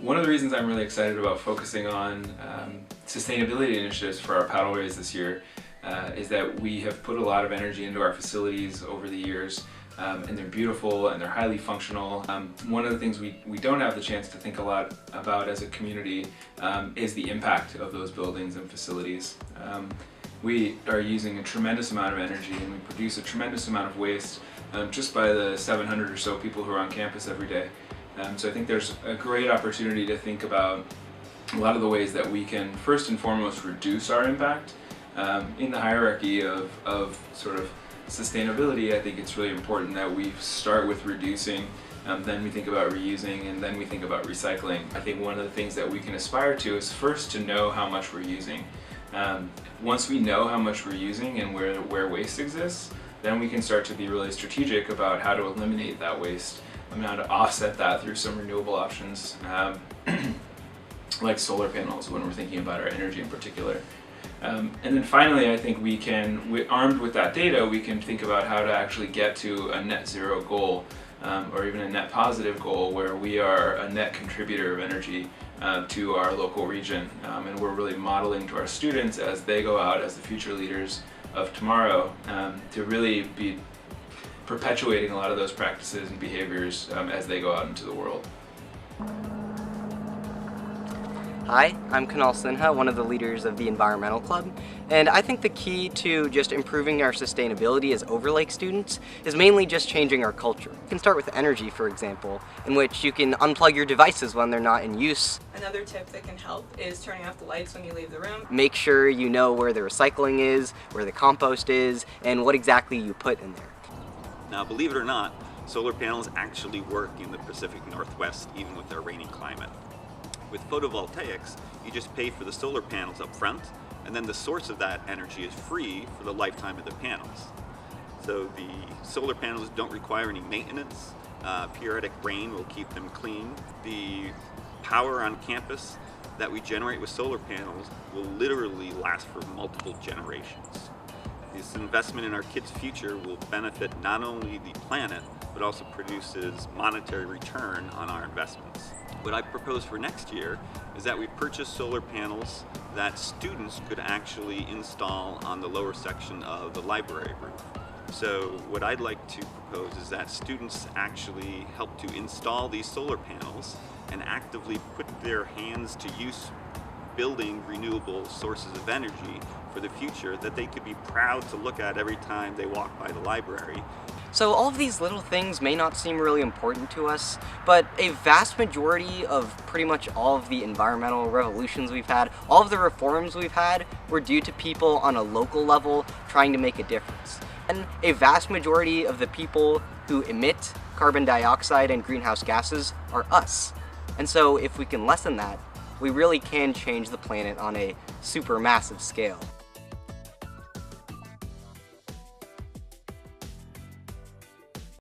One of the reasons I'm really excited about focusing on sustainability initiatives for our paddleways this year is that we have put a lot of energy into our facilities over the years, and they're beautiful and they're highly functional. One of the things we don't have the chance to think a lot about as a community is the impact of those buildings and facilities. We are using a tremendous amount of energy and we produce a tremendous amount of waste just by the 700 or so people who are on campus every day. So I think there's a great opportunity to think about a lot of the ways that we can first and foremost reduce our impact. In the hierarchy of sort of sustainability, I think it's really important that we start with reducing, then we think about reusing, and then we think about recycling. I think one of the things that we can aspire to is first to know how much we're using. Once we know how much we're using and where waste exists, then we can start to be really strategic about how to eliminate that waste and how to offset that through some renewable options, like solar panels when we're thinking about our energy in particular. And then finally, I think we can, armed with that data, we can think about how to actually get to a net zero goal, or even a net positive goal where we are a net contributor of energy to our local region. And we're really modeling to our students as they go out as the future leaders of tomorrow to really be perpetuating a lot of those practices and behaviors as they go out into the world. Hi, I'm Kunal Sinha, one of the leaders of the Environmental Club, and I think the key to just improving our sustainability as Overlake students is mainly just changing our culture. You can start with energy, for example, in which you can unplug your devices when they're not in use. Another tip that can help is turning off the lights when you leave the room. Make sure you know where the recycling is, where the compost is, and what exactly you put in there. Now, believe it or not, solar panels actually work in the Pacific Northwest, even with our rainy climate. With photovoltaics, you just pay for the solar panels up front, and then the source of that energy is free for the lifetime of the panels. So the solar panels don't require any maintenance. Periodic rain will keep them clean. The power on campus that we generate with solar panels will literally last for multiple generations. This investment in our kids' future will benefit not only the planet, but also produces monetary return on our investments. What I propose for next year is that we purchase solar panels that students could actually install on the lower section of the library roof. So what I'd like to propose is that students actually help to install these solar panels and actively put their hands to use building renewable sources of energy for the future that they could be proud to look at every time they walk by the library. So all of these little things may not seem really important to us, but a vast majority of pretty much all of the environmental revolutions we've had, all of the reforms we've had, were due to people on a local level trying to make a difference. And a vast majority of the people who emit carbon dioxide and greenhouse gases are us. And so if we can lessen that, we really can change the planet on a super massive scale.